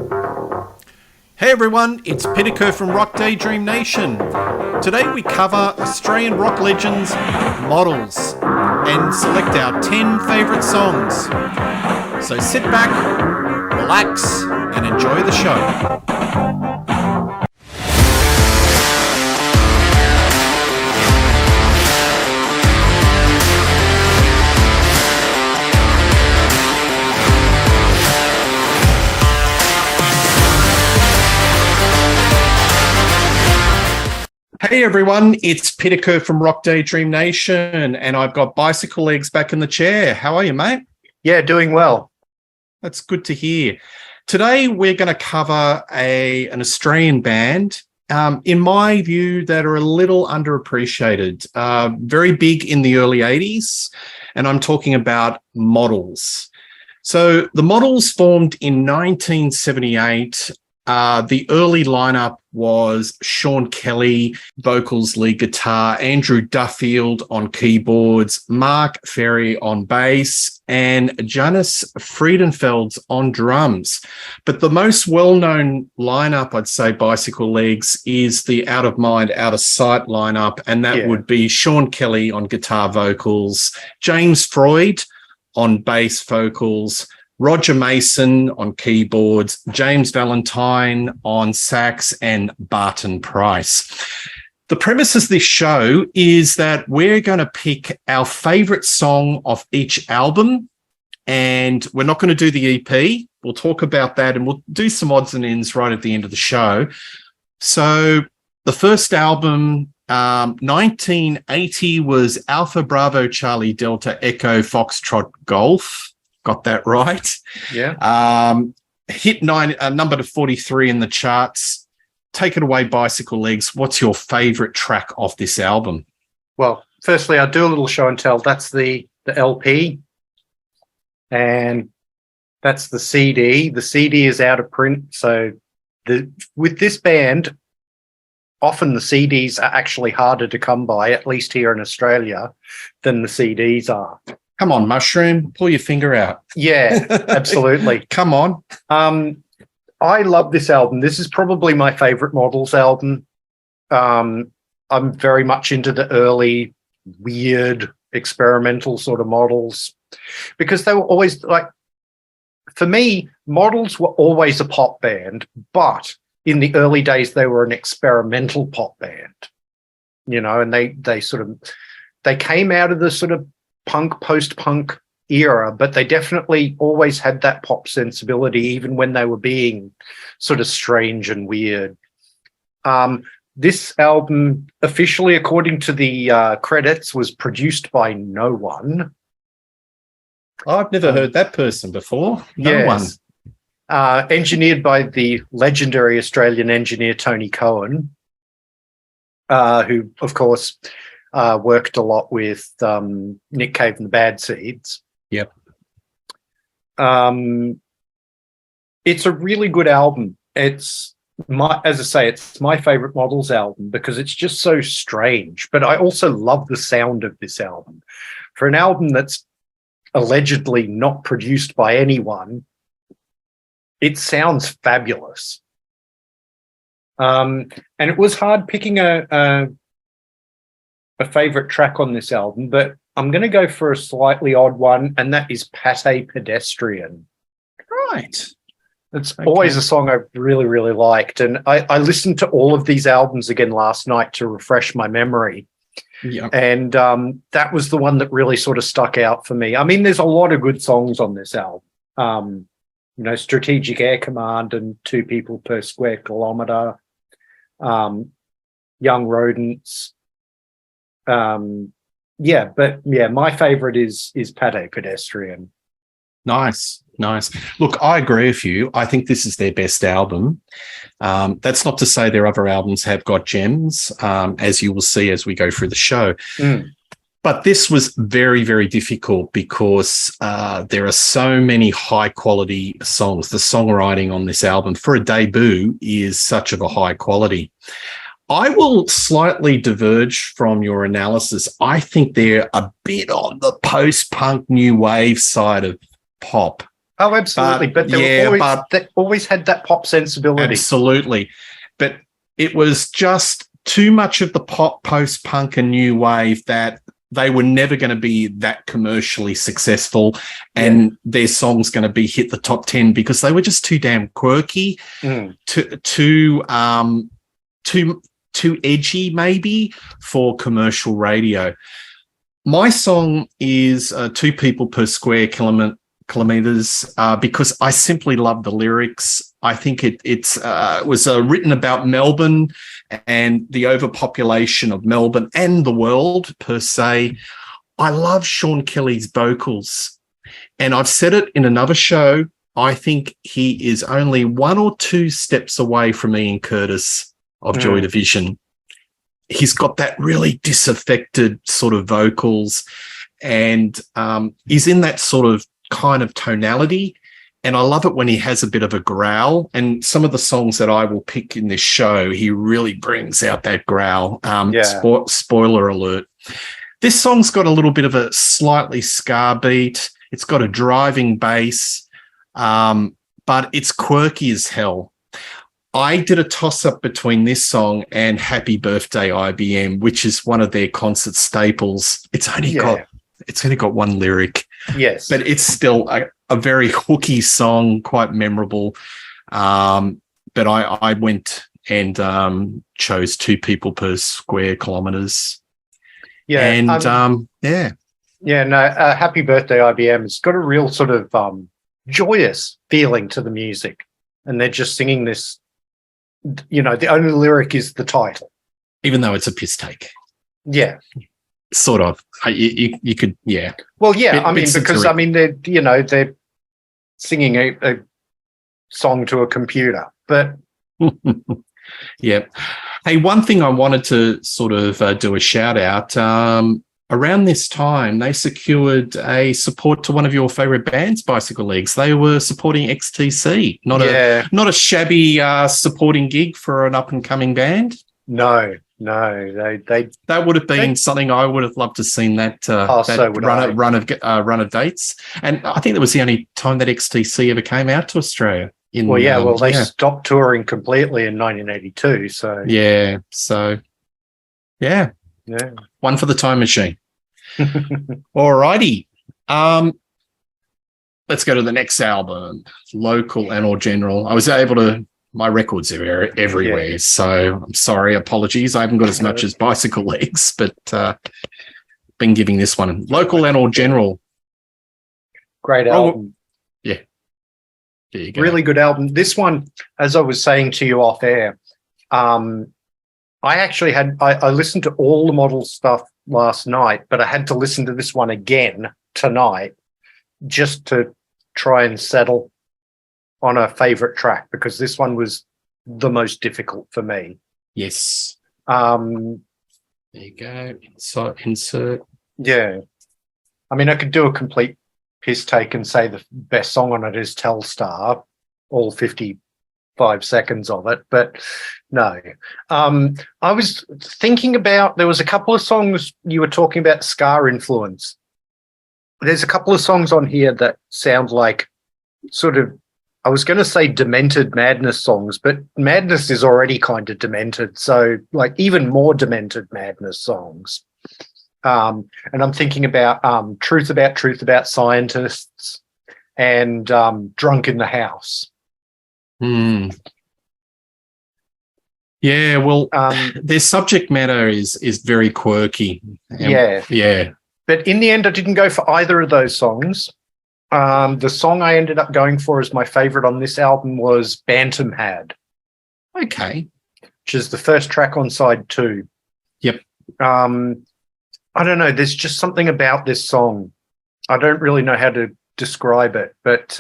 Hey everyone, it's Pitico from Daydream Nation. Today we cover Australian rock legends, models, and select our 10 favourite songs. So sit back, relax, and enjoy the show. Hey everyone, it's Pitico from Daydream Nation, and I've got Bicyclelegs back in the chair. How are you, mate? Yeah, doing well. That's good to hear. Today we're going to cover an Australian band, in my view, that are a little underappreciated. Very big in the early 80s, and I'm talking about Models. So the Models formed in 1978. The early lineup was Sean Kelly, vocals, lead guitar, Andrew Duffield on keyboards, Mark Ferry on bass, and Jonas Friedenfeld on drums. But the most well-known lineup, I'd say, Bicyclelegs, is the Out of Mind, Out of Sight lineup, and that would be Sean Kelly on guitar vocals, James Freud on bass vocals, Roger Mason on keyboards, James Valentine on sax, and Barton Price. The premise of this show is that we're going to pick our favourite song of each album, and we're not going to do the EP. We'll talk about that, and we'll do some odds and ends right at the end of the show. So the first album, 1980, was Alpha Bravo Charlie Delta Echo Foxtrot Golf. Got that right. Yeah. Hit number to 43 in the charts. Take it away, Bicyclelegs. What's your favourite track off this album? Well, firstly, I'll do a little show and tell. That's the LP, and that's the CD. The CD is out of print, so with this band, often the CDs are actually harder to come by, at least here in Australia, than the CDs are. Come on, Mushroom, pull your finger out. Yeah, absolutely. Come on. I love this album. This is probably my favourite Models album. I'm very much into the early, weird, experimental sort of Models, because they were always for me, Models were always a pop band, but in the early days, they were an experimental pop band, and they came out of the sort of post-punk era, but they definitely always had that pop sensibility, even when they were being sort of strange and weird. This album, officially, according to the credits, was produced by no one. I've never heard that person before. No one. Engineered by the legendary Australian engineer Tony Cohen, who, of course, worked a lot with Nick Cave and the Bad Seeds. Yep. It's a really good album. It's my favorite Models album because it's just so strange. But I also love the sound of this album. For an album that's allegedly not produced by anyone, it sounds fabulous. And it was hard picking a favorite track on this album, but I'm going to go for a slightly odd one, and that is Pate Pedestrian. Right. It's always a song I've really, really liked, and I listened to all of these albums again last night to refresh my memory. Yeah. And that was the one that really sort of stuck out for me. I mean, there's a lot of good songs on this album. Strategic Air Command and Two People Per Square Kilometre, Young Rodents. My favorite is Pate Pedestrian. Nice. Look, I agree with you. I think this is their best album. That's not to say their other albums have got gems, as you will see as we go through the show. But this was very, very difficult because there are so many high-quality songs. The songwriting on this album for a debut is such of a high quality. I will slightly diverge from your analysis. I think they're a bit on the post-punk new wave side of pop. Oh, absolutely. But they always had that pop sensibility. Absolutely. But it was just too much of the pop, post-punk and new wave that they were never going to be that commercially successful and their song's going to be hit the top 10 because they were just too damn quirky, too edgy maybe for commercial radio. My song is 2 people per square kilometers because I simply love the lyrics. I think it was written about Melbourne and the overpopulation of Melbourne and the world per se. I love Sean Kelly's vocals, and I've said it in another show. I think he is only 1 or 2 steps away from Ian Curtis of Joy Division. He's got that really disaffected sort of vocals, and he's in that sort of kind of tonality. And I love it when he has a bit of a growl. And some of the songs that I will pick in this show, he really brings out that growl. Spoiler alert. This song's got a little bit of a slightly ska beat. It's got a driving bass, but it's quirky as hell. I did a toss-up between this song and Happy Birthday IBM, which is one of their concert staples. It's only got 1 lyric. Yes. But it's still a very hooky song, quite memorable. But I went and chose 2 people per square kilometers. Yeah. And Happy Birthday IBM. It's got a real sort of joyous feeling to the music. And they're just singing this, the only lyric is the title. Even though it's a piss take. Yeah. Sort of. You could, yeah. Well, yeah, they're singing a song to a computer, but yeah. Hey, one thing I wanted to sort of do a shout out. Around this time, they secured a support to one of your favorite bands, Bicyclelegs. They were supporting XTC, not a shabby supporting gig for an up and coming band. No, that would have been something I would have loved to have seen that run of dates. And I think that was the only time that XTC ever came out to Australia. They stopped touring completely in 1982. So yeah, one for the time machine. All righty. Let's go to the next album, Local and or General. I was able to. My records are everywhere, so I'm sorry, apologies. I haven't got as much as Bicyclelegs, but been giving this one. Local and or General. Great album. Yeah. There you go. Really good album. This one, as I was saying to you off air, I actually I listened to all the Model stuff last night, but I had to listen to this one again tonight just to try and settle on a favorite track, because this one was the most difficult for me. Yes. There you go. Insert. Yeah. I mean, I could do a complete piss take and say the best song on it is Telstar, all 55 seconds of it, but no. I was thinking about, there was a couple of songs you were talking about ska influence. There's a couple of songs on here that sound like sort of, I was going to say demented Madness songs, but Madness is already kind of demented. So like even more demented Madness songs. And I'm thinking about Truth About Scientists and Drunk in the House. Yeah, well, their subject matter is very quirky. Yeah. But in the end, I didn't go for either of those songs. The song I ended up going for as my favorite on this album was Bantam Had. Okay. Which is the first track on side 2. Yep. I don't know. There's just something about this song. I don't really know how to describe it, but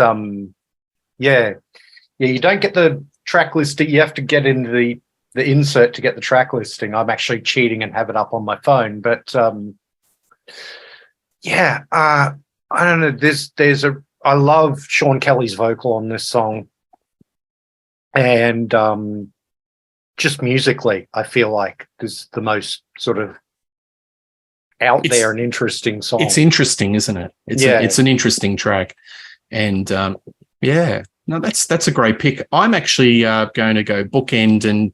you don't get the track listing. You have to get into the insert to get the track listing. I'm actually cheating and have it up on my phone, but I don't know. I love Sean Kelly's vocal on this song, and just musically, I feel like this is the most sort of out there and interesting song. It's interesting, isn't it? It's an interesting track. And yeah, no, that's a great pick. I'm actually going to go bookend and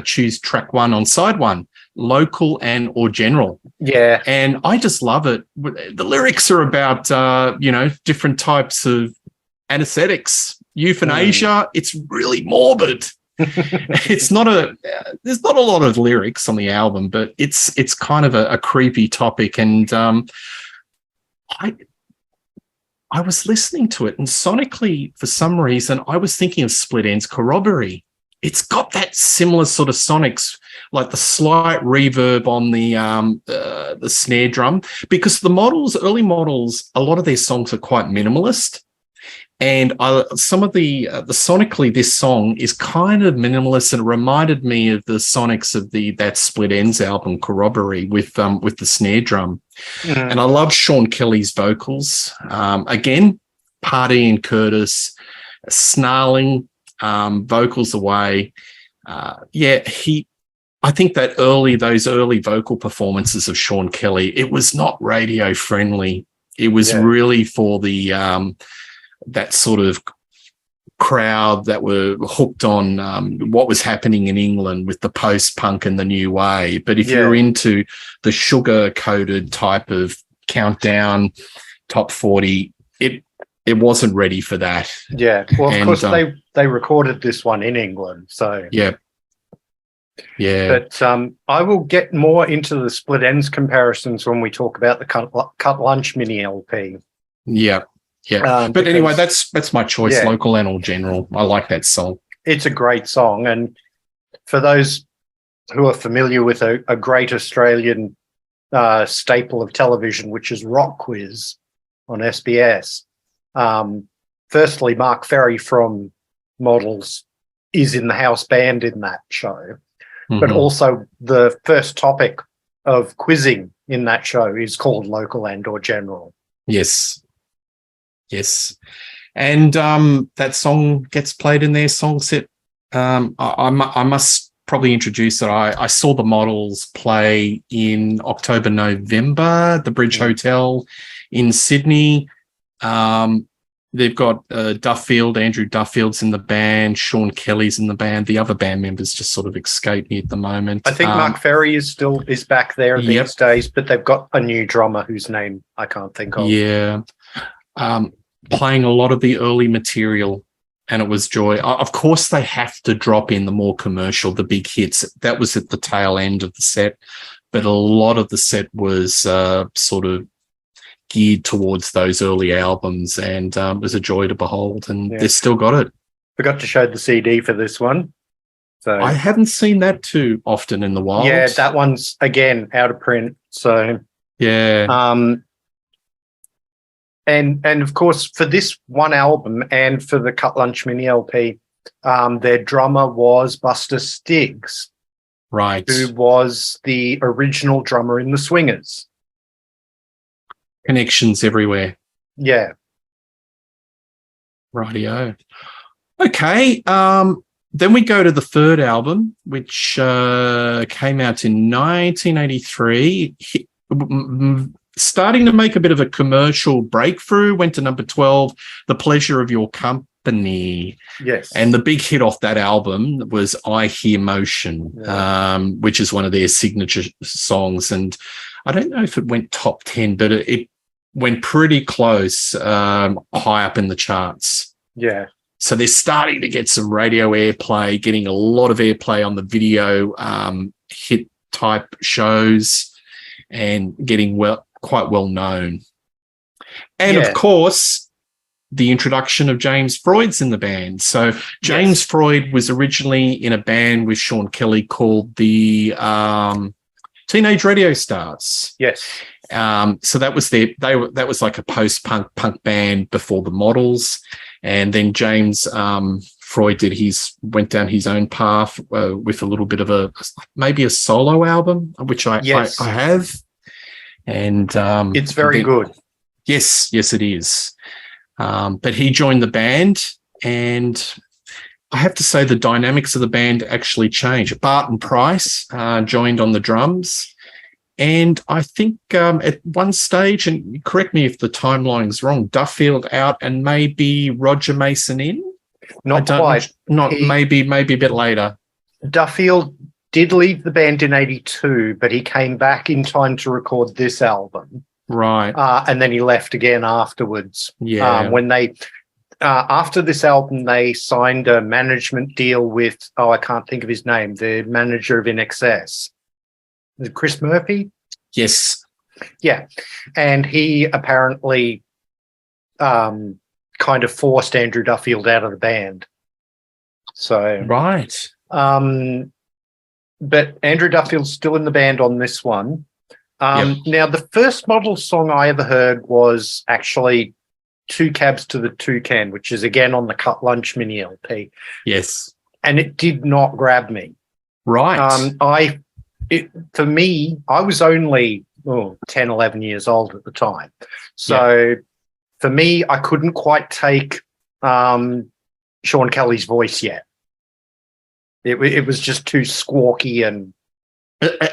choose track one on side one, local and or general. Yeah. And I just love it. The lyrics are about, different types of anesthetics, euthanasia. It's really morbid. There's not a lot of lyrics on the album, but it's kind of a creepy topic. And I was listening to it, and sonically, for some reason, I was thinking of Split Enz Corroboree. It's got that similar sort of sonics, like the slight reverb on the snare drum, because early models, a lot of their songs are quite minimalist. And some of the sonically, this song is kind of minimalist, and it reminded me of the sonics of that Split Enz album Corroboree with the snare drum. Mm. And I love Sean Kelly's vocals. Again, Pardee and Curtis, snarling vocals away. I think those early vocal performances of Sean Kelly, it was not radio friendly. It was really for the that sort of crowd that were hooked on what was happening in England with the post-punk and the new wave. But if you're into the sugar-coated type of countdown top 40, it wasn't ready for that. Yeah. Well, of course, they recorded this one in England, so... Yeah. But I will get more into the Split Enz comparisons when we talk about the Cut Lunch mini LP. Yeah. Yeah, but anyway, that's my choice, local and all general. I like that song. It's a great song, and for those who are familiar with a great Australian staple of television, which is Rock Quiz on SBS, firstly, Mark Ferry from Models is in the house band in that show, but also the first topic of quizzing in that show is called local and or general. Yes. And that song gets played in their song set. I must probably introduce that I saw the Models play in October, November, the Bridge Hotel in Sydney. They've got Andrew Duffield's in the band, Sean Kelly's in the band. The other band members just sort of escape me at the moment. I think Mark Ferry is back there these days, but they've got a new drummer whose name I can't think of. Yeah. Playing a lot of the early material, and it was joy. Of course, they have to drop in the more commercial, the big hits. That was at the tail end of the set, but a lot of the set was sort of geared towards those early albums, and it was a joy to behold, and they've still got it. Forgot to show the CD for this one. So I haven't seen that too often in the wild. Yeah, that one's, again, out of print. So yeah. And of course, for this one album and for the Cut Lunch mini LP, their drummer was Buster Stiggs, right? Who was the original drummer in the Swingers. Connections everywhere. Yeah. Rightio. Okay. Then we go to the third album, which came out in 1983. Starting to make a bit of a commercial breakthrough, went to number 12, The Pleasure of Your Company. Yes. And the big hit off that album was I Hear Motion, which is one of their signature songs. And I don't know if it went top 10, but it went pretty close, high up in the charts. Yeah. So they're starting to get some radio airplay, getting a lot of airplay on the video hit type shows, and getting quite well known. And of course, the introduction of James Freud's in the band. So James Freud was originally in a band with Sean Kelly called the Teenage Radio Stars. Yes. So that was that was like a post-punk band before the Models. And then James Freud went down his own path with a little bit of maybe a solo album, which I have. And it's very good. Yes, it is. But he joined the band, and I have to say the dynamics of the band actually changed. Barton Price joined on the drums, And I think at one stage, and correct me if the timeline is wrong, Duffield out and maybe Roger Mason in? Not quite. Maybe a bit later. Duffield did leave the band in 82, but he came back in time to record this album. Right. And then he left again afterwards. Yeah. When they, after this album, they signed a management deal with, I can't think of his name, the manager of In Excess. Is it Chris Murphy? Yes. Yeah. And he apparently kind of forced Andrew Duffield out of the band. So. Right. But Andrew Duffield's still in the band on this one. Yep. Now, the first Model song I ever heard was actually Two Cabs to the Toucan, which is again on the Cut Lunch mini LP. Yes. And it did not grab me. Right. For me, I was only 10, 11 years old at the time. So for me, I couldn't quite take Sean Kelly's voice yet. It was just too squawky and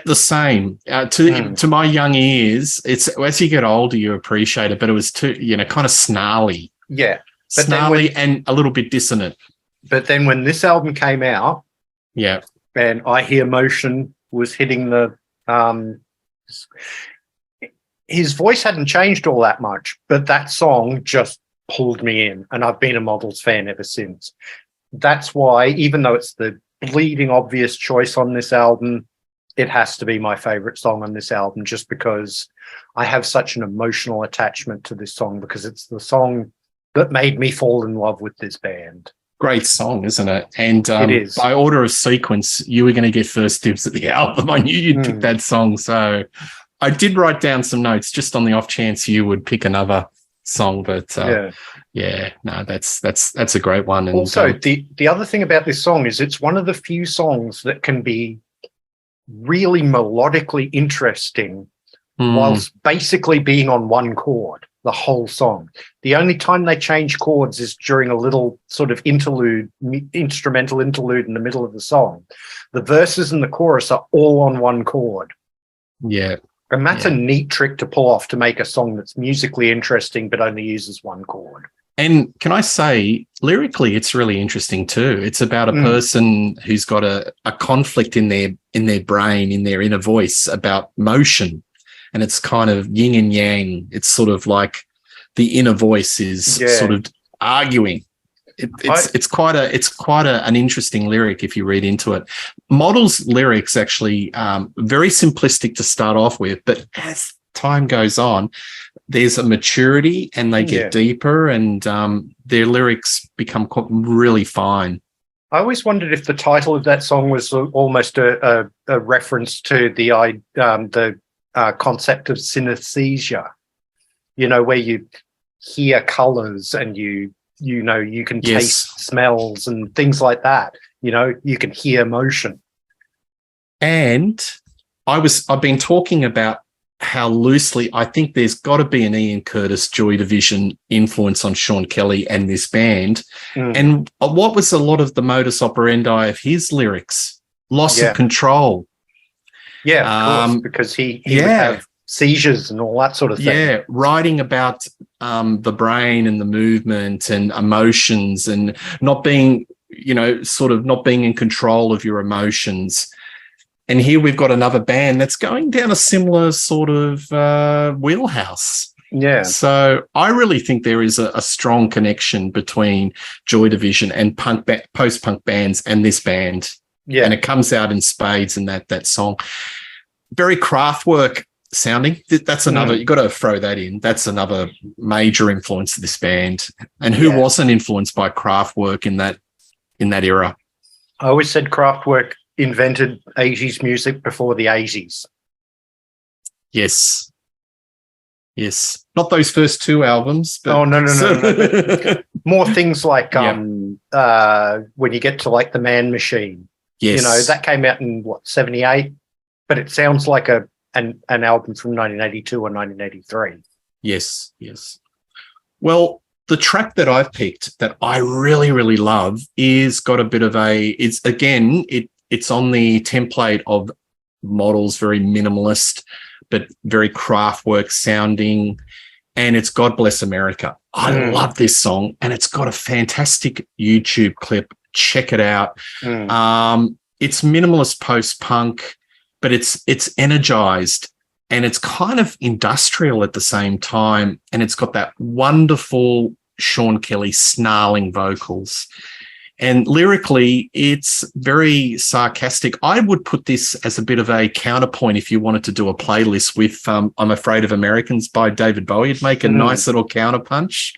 the same to my young ears. It's as you get older, you appreciate it, but it was too kind of snarly. Yeah, but snarly and a little bit dissonant. But then when this album came out, and I Hear Motion was hitting the his voice hadn't changed all that much, but that song just pulled me in, and I've been a Models fan ever since. That's why, even though it's the bleeding obvious choice on this album, it has to be my favorite song on this album, just because I have such an emotional attachment to this song, because it's the song that made me fall in love with this band. Great song, isn't it? And it is. By order of sequence, you were going to get first dibs at the album. I knew you'd pick that song. So I did write down some notes just on the off chance you would pick another song, but that's a great one. And also, the other thing about this song is it's one of the few songs that can be really melodically interesting whilst basically being on one chord the whole song. The only time they change chords is during a little sort of instrumental interlude in the middle of the song. The verses and the chorus are all on one chord. Yeah. And that's a neat trick to pull off to make a song that's musically interesting but only uses one chord. And can I say, lyrically, it's really interesting too. It's about a person who's got a conflict in their brain, in their inner voice about motion. And it's kind of yin and yang. It's sort of like the inner voice is sort of arguing. It's quite an interesting lyric if you read into it. Model's lyrics actually very simplistic to start off with, but as time goes on, there's a maturity and they get deeper, and their lyrics become really fine. I always wondered if the title of that song was almost a reference to the concept of synesthesia. Where you hear colors and you can taste smells and things like that. You can hear motion. And I've been talking about how loosely I think there's got to be an Ian Curtis Joy Division influence on Sean Kelly and this band. And what was a lot of the modus operandi of his lyrics? Loss of control. Yeah, of course, because he would have seizures and all that sort of thing. Yeah, writing about the brain and the movement and emotions and not being, not being in control of your emotions. And here we've got another band that's going down a similar sort of wheelhouse. Yeah. So I really think there is a strong connection between Joy Division and post-punk bands and this band. Yeah. And it comes out in spades in that song. Very Kraftwerk sounding. That's another, you've got to throw that in. That's another major influence of this band. And who wasn't influenced by Kraftwerk in that era? I always said Kraftwerk invented 80s music before the 80s. Yes. Not those first two albums. But no. More things like when you get to like the Man Machine. Yes. That came out in 78, but it sounds like an album from 1982 or 1983. Yes. Well, the track that I've picked that I really, really love is got a bit of it's on the template of models, very minimalist, but very Kraftwerk sounding. And it's God Bless America. I love this song, and it's got a fantastic YouTube clip. Check it out. It's minimalist post-punk, but it's energized, and it's kind of industrial at the same time. And it's got that wonderful Sean Kelly snarling vocals. And lyrically, it's very sarcastic. I would put this as a bit of a counterpoint if you wanted to do a playlist with I'm Afraid of Americans by David Bowie. It'd make a nice little counterpunch.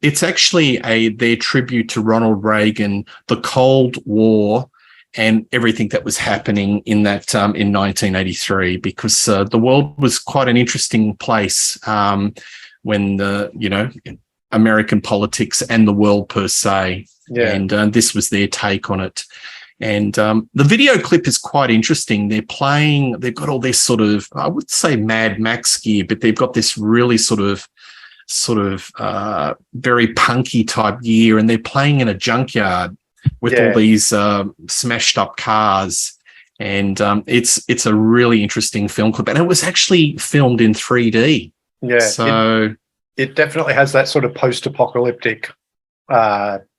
It's actually their tribute to Ronald Reagan, the Cold War, and everything that was happening in that in 1983, because the world was quite an interesting place when American politics and the world per se. Yeah. And this was their take on it. And the video clip is quite interesting. They've got all this sort of, I would say Mad Max gear, but they've got this really sort of very punky type gear, and they're playing in a junkyard with all these smashed up cars. And it's a really interesting film clip. And it was actually filmed in 3D. Yeah. So it definitely has that sort of post-apocalyptic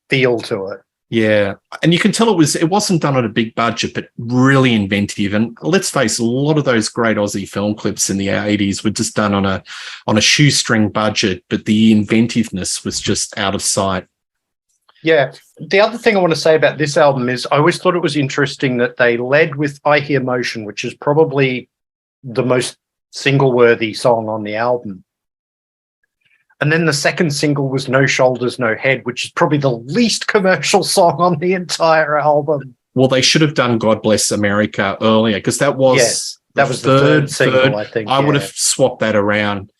feel to it. Yeah. And you can tell it wasn't done on a big budget, but really inventive. And let's face it, a lot of those great Aussie film clips in the 80s were just done on a shoestring budget, but the inventiveness was just out of sight. Yeah. The other thing I want to say about this album is I always thought it was interesting that they led with I Hear Motion, which is probably the most single-worthy song on the album. And then the second single was No Shoulders, No Head, which is probably the least commercial song on the entire album. Well, they should have done God Bless America earlier, because that was the third single, I think. I would have swapped that around.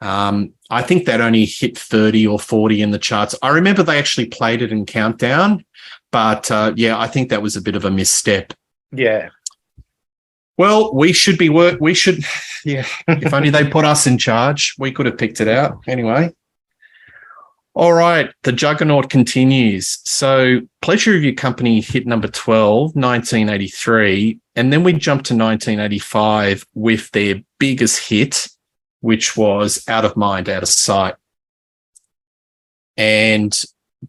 I think that only hit 30 or 40 in the charts. I remember they actually played it in Countdown, but I think that was a bit of a misstep. Yeah. Well, if only they put us in charge, we could have picked it out. Anyway. All right, the juggernaut continues. So Pleasure of Your Company hit number 12, 1983, and then we jumped to 1985 with their biggest hit, which was Out of Mind, Out of Sight. And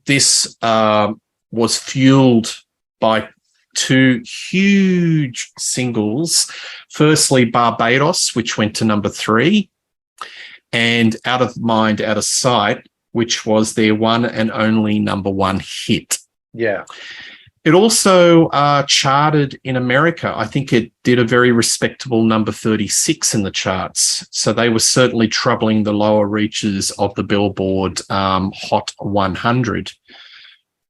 this was fueled by two huge singles. Firstly, Barbados, which went to number 3, and Out of Mind, Out of Sight, which was their one and only number 1 hit. Yeah. It also charted in America. I think it did a very respectable number 36 in the charts. So they were certainly troubling the lower reaches of the Billboard Hot 100.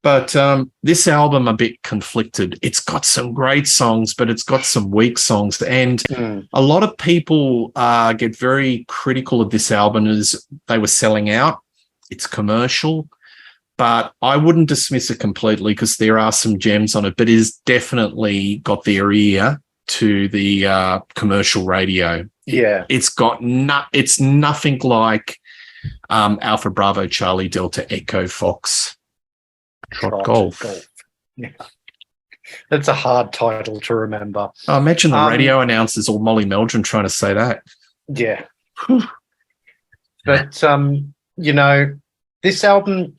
But this album, a bit conflicted. It's got some great songs, but it's got some weak songs. And a lot of people get very critical of this album as they were selling out. It's commercial, but I wouldn't dismiss it completely, because there are some gems on it, but it has definitely got their ear to the commercial radio. Yeah. It's nothing like Alpha Bravo Charlie Delta Echo Fox Trot Golf. Yeah. That's a hard title to remember. Oh, imagine the radio announcers or Molly Meldrum trying to say that. Yeah. But, this album,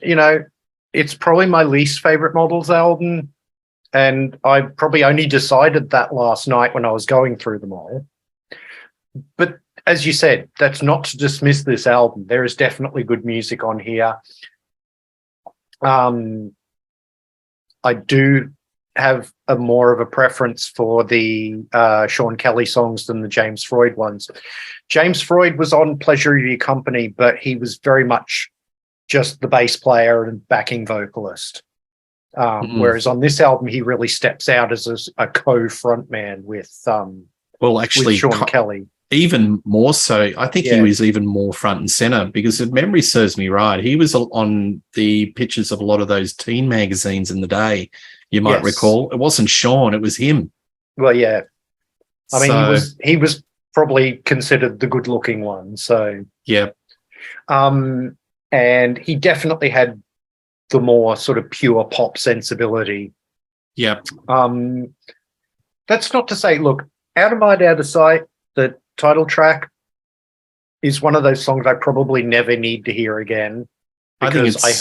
it's probably my least favorite Models album. And I probably only decided that last night when I was going through them all. But as you said, that's not to dismiss this album. There is definitely good music on here. I do have more of a preference for the Sean Kelly songs than the James Freud ones. James Freud was on Pleasure of Your Company, but he was very much just the bass player and backing vocalist. Whereas on this album, he really steps out as a co-frontman with Sean Kelly. Even more so, I think he was even more front and center, because if memory serves me right, he was on the pictures of a lot of those teen magazines in the day. You might recall. It wasn't Sean, it was him. Well, yeah. I mean, he was probably considered the good-looking one. So yeah. And he definitely had the more sort of pure pop sensibility. Yeah. That's not to say, look, Out of Mind, Out of Sight, the title track, is one of those songs I probably never need to hear again. I think it's I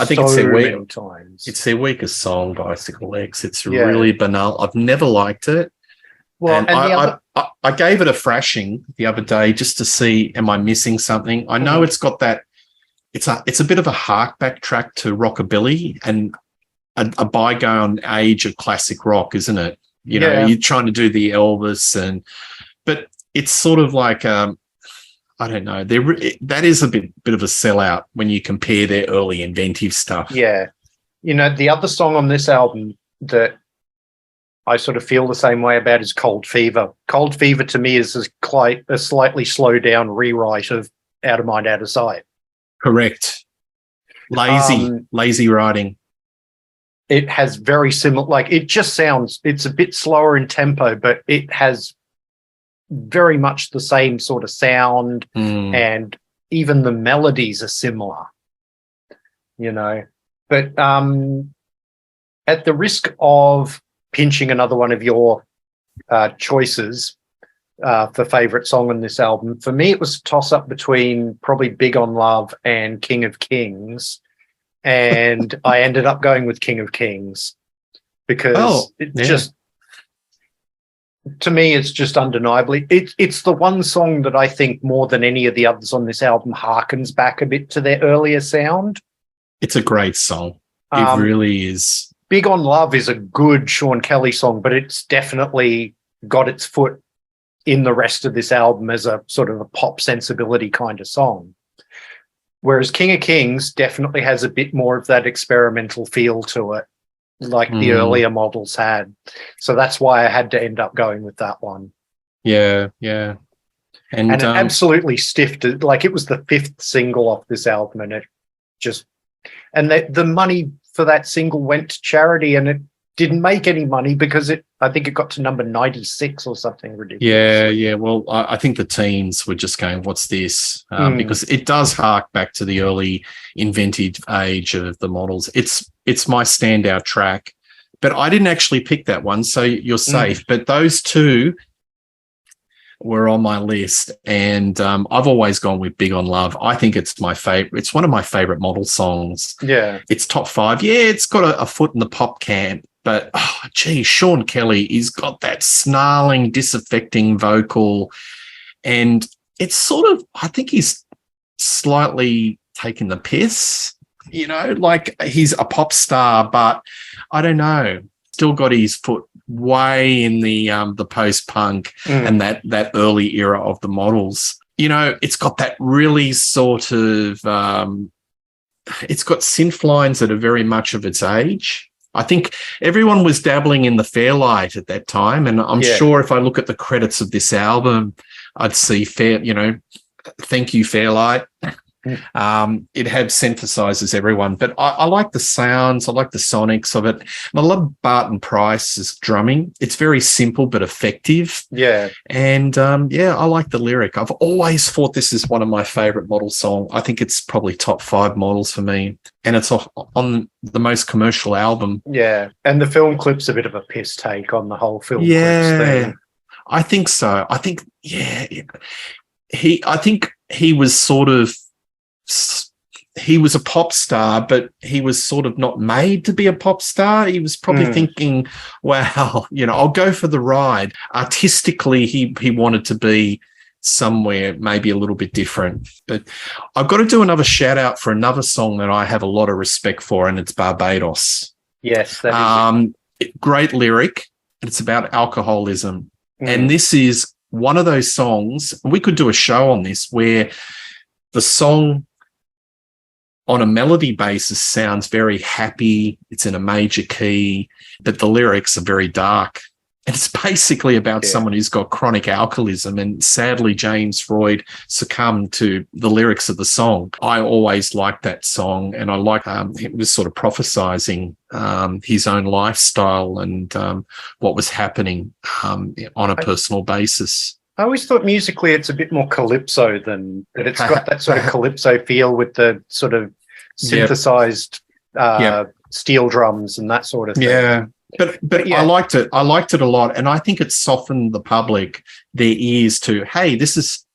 think it's their many times. It's their weakest song, Bicyclelegs. It's really banal. I've never liked it. Well, and I gave it a thrashing the other day just to see, am I missing something? I know it's got that. It's a bit of a hark-back track to rockabilly and a bygone age of classic rock, isn't it? You know, you're trying to do the Elvis but it's sort of like I don't know. That is a bit of a sellout when you compare their early inventive stuff. Yeah. You know, the other song on this album that I sort of feel the same way about is Cold Fever. Cold Fever to me is a slightly slowed down rewrite of Out of Mind, Out of Sight. Correct. Lazy writing. It has very similar, like it just sounds, it's a bit slower in tempo, but it has very much the same sort of sound, and even the melodies are similar, you know. But at the risk of pinching another one of your choices for favorite song on this album, for me it was a toss-up between probably Big on Love and King of Kings, and I ended up going with King of Kings because just, to me, it's just undeniably, it's the one song that I think more than any of the others on this album harkens back a bit to their earlier sound. It's a great song. It really is. Big on Love is a good Sean Kelly song, but it's definitely got its foot in the rest of this album as a sort of a pop sensibility kind of song. Whereas King of Kings definitely has a bit more of that experimental feel to it, like the earlier models had. So that's why I had to end up going with that one. Yeah. And it absolutely stiffed it. Like, it was the 5th single off this album, and it just, and the money for that single went to charity, and it didn't make any money because I think it got to number 96 or something ridiculous. Yeah. Well, I think the teens were just going, what's this? Because it does hark back to the early inventive age of the models. It's my standout track, but I didn't actually pick that one, so you're safe. But those two were on my list, and I've always gone with Big on Love. I think it's my favorite. It's one of my favorite model songs. Yeah. It's top 5. Yeah, it's got a foot in the pop camp, but Sean Kelly, he's got that snarling, disaffecting vocal, and it's sort of, I think he's slightly taking the piss, you know, like he's a pop star, but I don't know, still got his foot way in the post-punk and that early era of the models. You know, it's got that really sort of it's got synth lines that are very much of its age. I think everyone was dabbling in the Fairlight at that time, and I'm sure if I look at the credits of this album, I'd see thank you, Fairlight. It had synthesizers, everyone, but I like the sounds, I like the sonics of it, and I love Barton Price's drumming. It's very simple but effective. And I like the lyric. I've always thought this is one of my favorite model songs. I think it's probably top 5 models for me, and it's on the most commercial album. And the film clip's a bit of a piss take on the whole film clips thing. I think so. I think he was sort of, he was a pop star, but he was sort of not made to be a pop star. He was probably thinking, well, you know, I'll go for the ride. Artistically, he wanted to be somewhere maybe a little bit different. But I've got to do another shout out for another song that I have a lot of respect for, and it's Barbados. Yes, that is great lyric. It's about alcoholism. And this is one of those songs, we could do a show on this, where the song on a melody basis sounds very happy. It's in a major key, but the lyrics are very dark. And it's basically about someone who's got chronic alcoholism. And sadly, James Freud succumbed to the lyrics of the song. I always liked that song, and I like it was sort of prophesizing his own lifestyle and what was happening on a personal basis. I always thought musically it's a bit more calypso than that. It's got that sort of calypso feel with the sort of synthesized steel drums and that sort of thing. But yeah. I liked it. I liked it a lot, and I think it softened the public, their ears to, hey, this is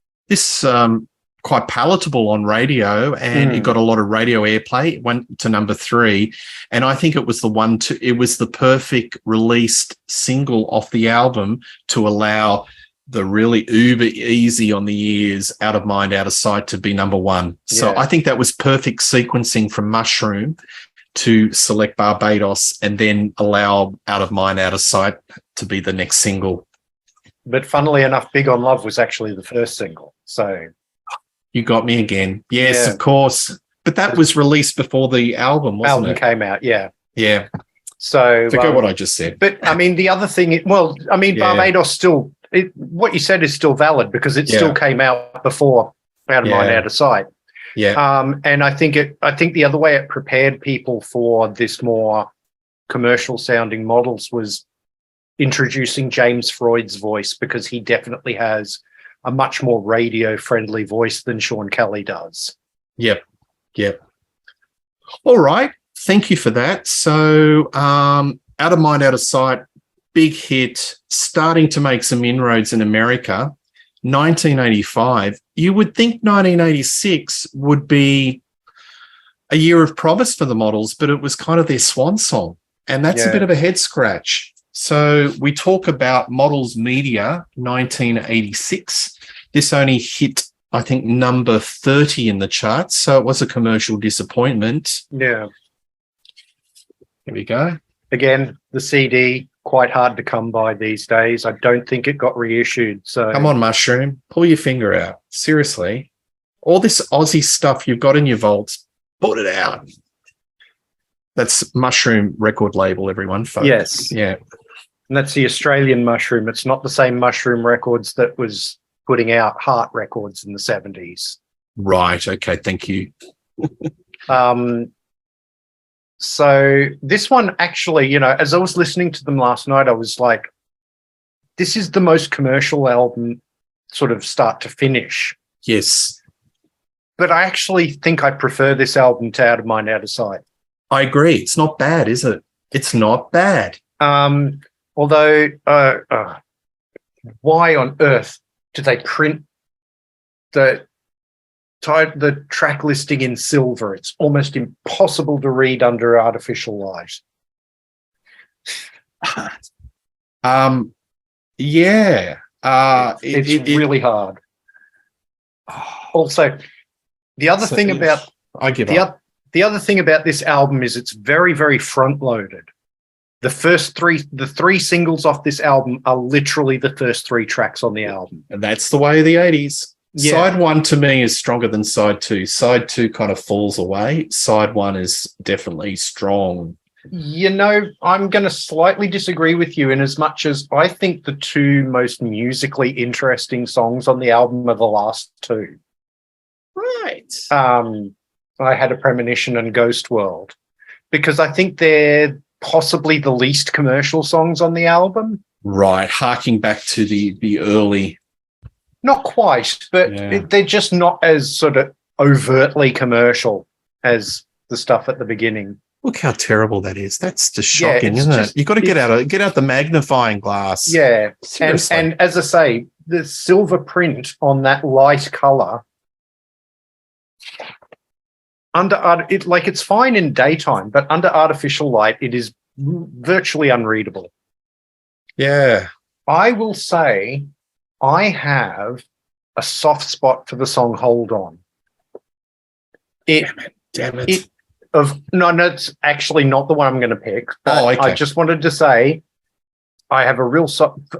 quite palatable on radio, and it got a lot of radio airplay. It went to number 3, and I think it was the perfect released single off the album to allow the really uber easy on the ears Out of Mind, Out of Sight to be number 1. So I think that was perfect sequencing from Mushroom to select Barbados and then allow Out of Mind, Out of Sight to be the next single. But funnily enough, Big on Love was actually the first single. So you got me again. Yes, of course. But that was released before the album, wasn't it? Came out, yeah. Yeah. So forget what I just said. But I mean, the other thing, Barbados still, what you said is still valid because it still came out before Out of Mind, Out of Sight. Yeah. And I think the other way it prepared people for this more commercial sounding models was introducing James Freud's voice, because he definitely has a much more radio friendly voice than Sean Kelly does. Yep. All right. Thank you for that. So Out of Mind, Out of Sight, big hit, starting to make some inroads in America. 1985. You would think 1986 would be a year of promise for the Models, but it was kind of their swan song. And that's a bit of a head scratch. So we talk about Models Media, 1986. This only hit, I think, number 30 in the charts. So it was a commercial disappointment. Yeah. Here we go. Again, the CD, quite hard to come by these days. I don't think it got reissued. So come on, Mushroom, pull your finger out. Seriously. All this Aussie stuff you've got in your vaults, put it out. That's Mushroom record label, everyone, folks. Yes. Yeah. And that's the Australian Mushroom. It's not the same Mushroom Records that was putting out Heart Records in the 70s. Right. Okay. Thank you. So this one actually, as I was listening to them last night, I was like, this is the most commercial album sort of start to finish. Yes. But I actually think I prefer this album to Out of Mind, Out of Sight. I agree. It's not bad, is it? It's not bad. Although, why on earth did they print the track listing in silver? It's almost impossible to read under artificial light. Yeah. It's really hard. Also, the other thing about the other thing about this album is it's very, very front loaded. The three singles off this album are literally the first 3 tracks on the album. And that's the way of the 80s. Yeah. Side 1 to me is stronger than side 2. Side 2 kind of falls away. Side 1 is definitely strong. I'm going to slightly disagree with you in as much as I think the 2 most musically interesting songs on the album are the last 2. Right. I Had a Premonition and Ghost World, because I think they're possibly the least commercial songs on the album. Right. Harking back to the early. Not quite, but they're just not as sort of overtly commercial as the stuff at the beginning. Look how terrible that is. That's just shocking, isn't it? You've got to get out the magnifying glass. Yeah. And as I say, the silver print on that light color, it's fine in daytime, but under artificial light, it is virtually unreadable. Yeah. I will say I have a soft spot for the song Hold On. Damn it. It's actually not the one I'm going to pick. But okay. I just wanted to say I have a real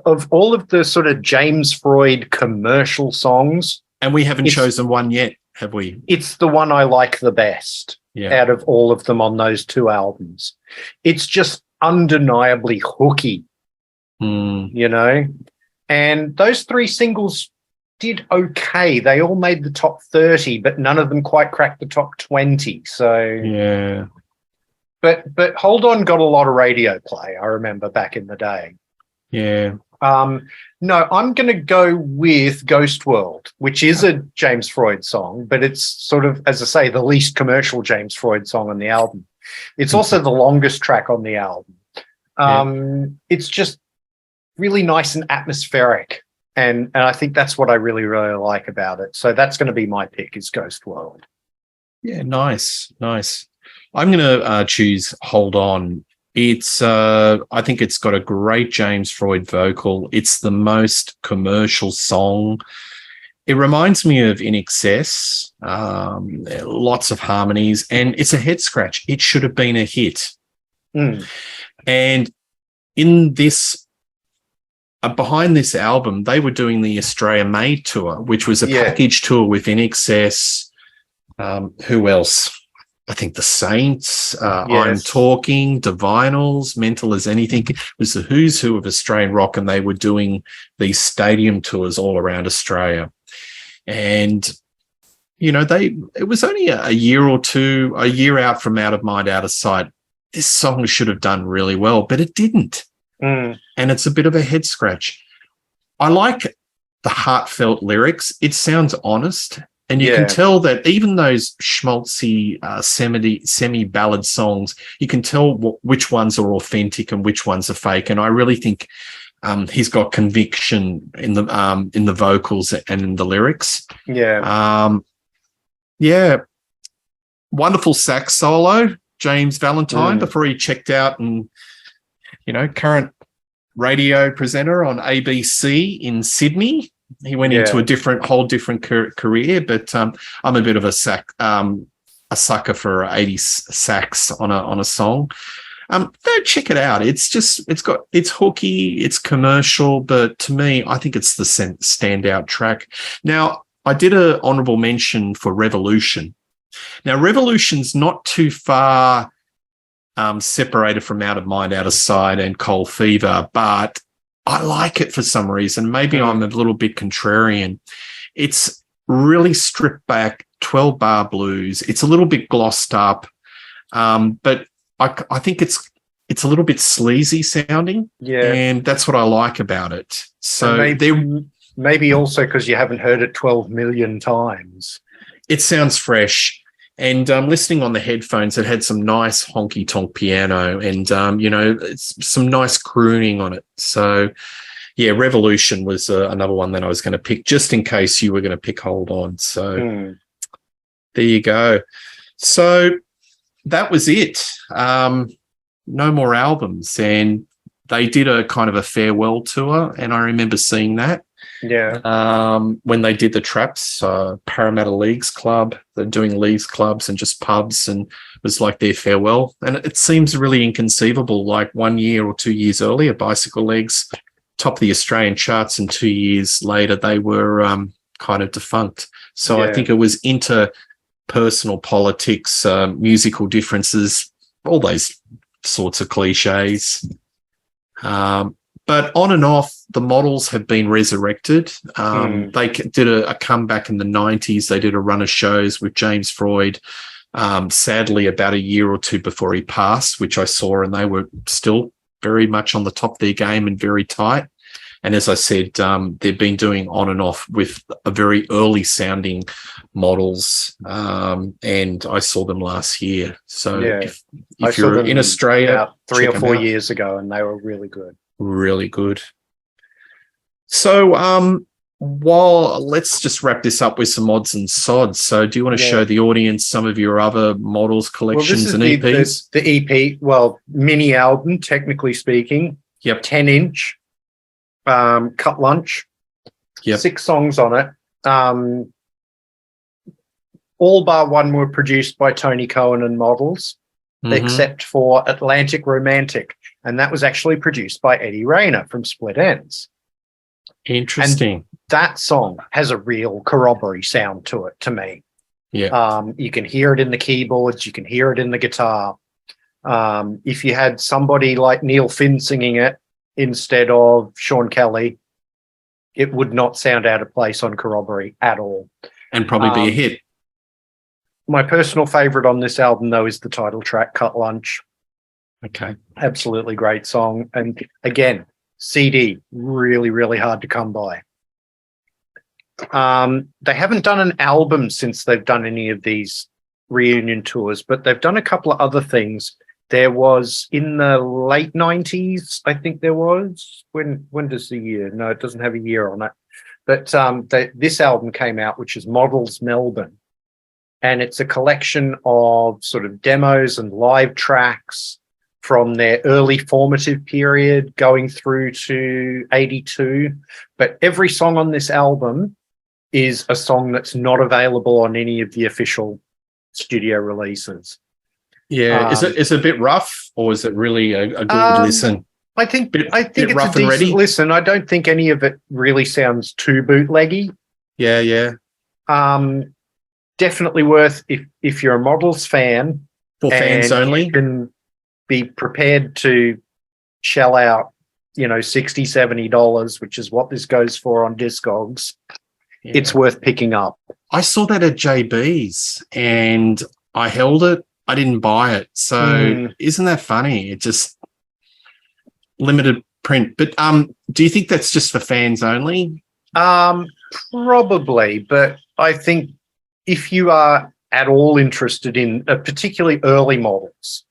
of all of the sort of James Freud commercial songs. And we haven't chosen one yet, have we? It's the one I like the best out of all of them on those 2 albums. It's just undeniably hooky, And those 3 singles did okay. They all made the top 30, but none of them quite cracked the top 20. So yeah. But Hold On got a lot of radio play, I remember back in the day. Yeah. No, I'm going to go with Ghost World, which is a James Freud song, but it's sort of, as I say, the least commercial James Freud song on the album. It's also the longest track on the album. It's just really nice and atmospheric. And I think that's what I really, really like about it. So that's going to be my pick, is Ghost World. Yeah, nice. I'm going to choose Hold On. It's, I think it's got a great James Freud vocal. It's the most commercial song. It reminds me of In Excess, lots of harmonies, and it's a head scratch. It should have been a hit. And in this, behind this album, they were doing the Australia Made tour, which was a package tour with In Excess. Who else? I think the Saints, I'm Talking, Divinals, Mental as Anything. It was the who's who of Australian rock, and they were doing these stadium tours all around Australia. And, you know, it was only a year out from Out of Mind, Out of Sight. This song should have done really well, but it didn't. And it's a bit of a head scratch. I like the heartfelt lyrics. It sounds honest. And you can tell that even those schmaltzy semi-ballad songs, you can tell which ones are authentic and which ones are fake. And I really think he's got conviction in the vocals and in the lyrics. Wonderful sax solo, James Valentine, before he checked out and, you know, current radio presenter on ABC in Sydney. He went into a whole different career, but I'm a bit of a sucker for 80s sax on a song. Check it out. It's hooky, it's commercial, but to me, I think it's the standout track. Now, I did an honorable mention for Revolution. Now, Revolution's not too far separated from Out of Mind, Out of Sight and Cold Fever, but I like it for some reason. Maybe I'm a little bit contrarian. It's really stripped back, 12-bar blues. It's a little bit glossed up, but I think it's a little bit sleazy sounding, and that's what I like about it. So maybe also because you haven't heard it 12 million times. It sounds fresh. And listening on the headphones, it had some nice honky-tonk piano and, you know, it's some nice crooning on it. So, yeah, Revolution was another one that I was going to pick just in case you were going to pick Hold On. So there you go. So that was it. No more albums. And they did a kind of a farewell tour, and I remember seeing that. When they did the Traps, Parramatta Leagues Club, they're doing leagues clubs and just pubs, and it was like their farewell. And it seems really inconceivable, like 1 year or 2 years earlier, Bicyclelegs top of the Australian charts, and 2 years later they were kind of defunct. So I think it was interpersonal politics, musical differences, all those sorts of cliches. But on and off, the Models have been resurrected. They did a comeback in the 90s. They did a run of shows with James Freud, sadly, about a year or two before he passed, which I saw, and they were still very much on the top of their game and very tight. And as I said, they've been doing on and off with a very early sounding Models, and I saw them last year. So if you're in Australia, about 3 or 4 years ago, and they were really good. Really good. So let's just wrap this up with some odds and sods. So do you want to show the audience some of your other Models collections and EPs? The EP, mini album, technically speaking. 10-inch, cut lunch. 6 songs on it. All bar one were produced by Tony Cohen and Models, except for Atlantic Romantic. And that was actually produced by Eddie Rayner from Split Enz. Interesting. And that song has a real corroboree sound to it, to me. You can hear it in the keyboards. You can hear it in the guitar. If you had somebody like Neil Finn singing it instead of Sean Kelly, it would not sound out of place on corroboree at all. And probably be a hit. My personal favorite on this album, though, is the title track, Cut Lunch. Okay. Absolutely great song. And again, CD, really, really hard to come by. They haven't done an album since they've done any of these reunion tours, but they've done a couple of other things. There was in the late 90s, I think there was. When does the year? No, it doesn't have a year on it. But this album came out, which is Models Melbourne. And it's a collection of sort of demos and live tracks from their early formative period going through to 82. But every song on this album is a song that's not available on any of the official studio releases. Yeah. Is it a bit rough, or is it really a good listen? I think it's a decent listen. I don't think any of it really sounds too bootleggy. Yeah. Definitely worth if you're a Models fan. For fans only. You can be prepared to shell out, $60-$70, which is what this goes for on Discogs. Yeah. It's worth picking up. I saw that at JB's and I held it. I didn't buy it. So isn't that funny? It just limited print. But do you think that's just for fans only? Probably, but I think if you are at all interested in particularly early models,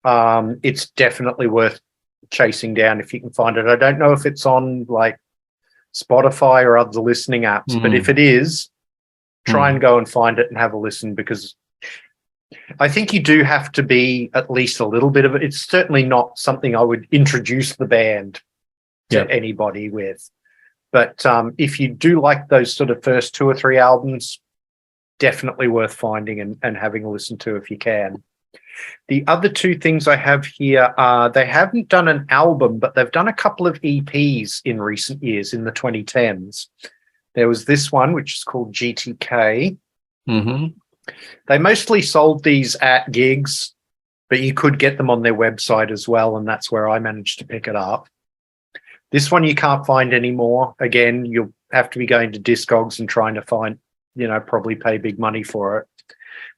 it's definitely worth chasing down if you can find it. I don't know if it's on like Spotify or other listening apps, but if it is, try and go and find it and have a listen, because I think you do have to be at least a little bit of it. It's certainly not something I would introduce the band to anybody with. But if you do like those sort of first 2 or 3 albums, definitely worth finding and having a listen to if you can. The other 2 things I have here are they haven't done an album, but they've done a couple of EPs in recent years in the 2010s. There was this one, which is called GTK. Mm-hmm. They mostly sold these at gigs, but you could get them on their website as well, and that's where I managed to pick it up. This one you can't find anymore. Again, you'll have to be going to Discogs and trying to find, probably pay big money for it.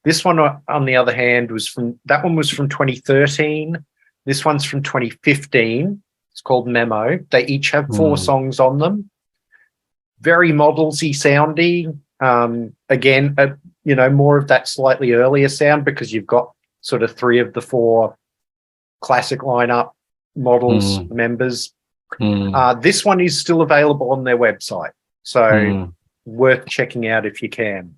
This one, on the other hand, was from 2013. This one's from 2015. It's called Memo. They each have 4 songs on them. Very Modelsy soundy. Again, more of that slightly earlier sound, because you've got sort of 3 of the 4 classic lineup Models members. This one is still available on their website, so worth checking out if you can.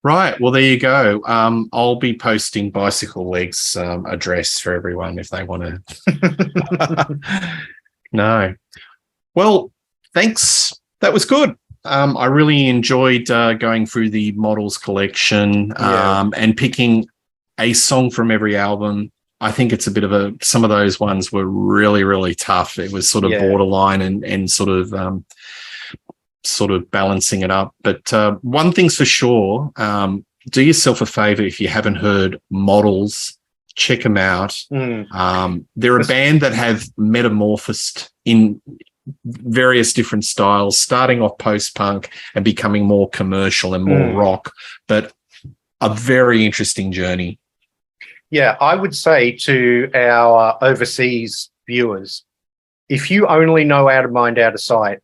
Right. Well, there you go. I'll be posting Bicyclelegs address for everyone if they want to. No. Well, thanks. That was good. I really enjoyed going through the Models collection and picking a song from every album. I think it's a bit of some of those ones were really, really tough. It was sort of borderline and sort of balancing it up. But one thing's for sure, do yourself a favor if you haven't heard Models, check them out. They're a band that have metamorphosed in various different styles, starting off post-punk and becoming more commercial and more rock, but a very interesting journey. Yeah, I would say to our overseas viewers, if you only know Out of Mind, Out of Sight,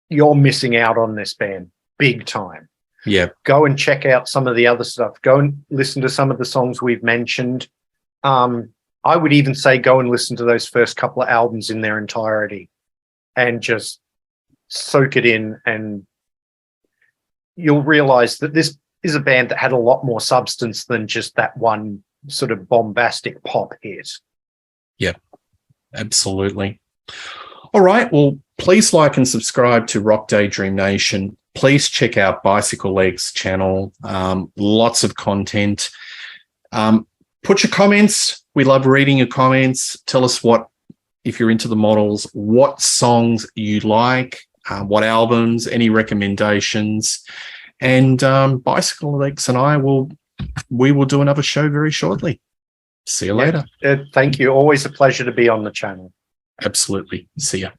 you're missing out on this band big time. Yeah. Go and check out some of the other stuff. Go and listen to some of the songs we've mentioned. I would even say go and listen to those first couple of albums in their entirety and just soak it in, and you'll realize that this is a band that had a lot more substance than just that one sort of bombastic pop hit. Yeah, absolutely. All right. Well, please like and subscribe to Rock Daydream Nation. Please check out Bicyclelegs channel. Lots of content. Put your comments. We love reading your comments. Tell us if you're into the Models, what songs you like, what albums, any recommendations. And Bicyclelegs and we will do another show very shortly. See you later. Thank you. Always a pleasure to be on the channel. Absolutely. See ya.